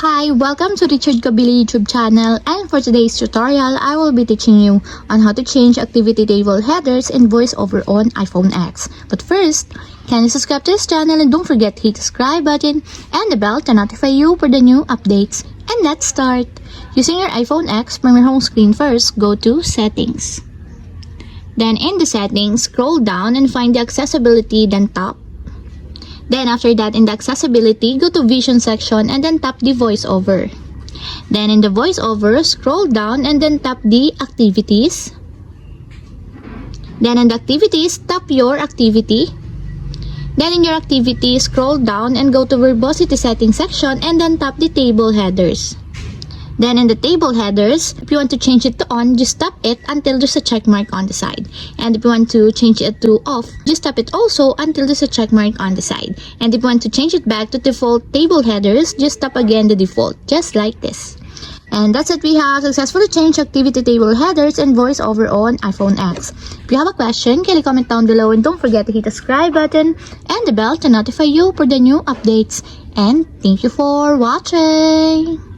Hi, welcome to Richard Kabili YouTube channel, and for today's tutorial, I will be teaching you on how to change activity table headers in VoiceOver on iPhone X. But first, can you subscribe to this channel and don't forget to hit the subscribe button and the bell to notify you for the new updates. And let's start. Using your iPhone X, from your home screen first, go to Settings. Then in the settings, scroll down and find the accessibility, then tap. Then after that, in the accessibility, go to vision section and then tap the voiceover. Then in the voiceover, scroll down and then tap the activities. Then in the activities, tap your activity. Then in your activity, scroll down and go to verbosity settings section and then tap the table headers. Then in the table headers, if you want to change it to on, just tap it until there's a check mark on the side. And if you want to change it to off, just tap it also until there's a check mark on the side. And if you want to change it back to default table headers, just tap again the default, just like this. And that's it, we have successfully changed activity table headers and VoiceOver on iPhone X. If you have a question, kindly comment down below and don't forget to hit the subscribe button and the bell to notify you for the new updates. And thank you for watching!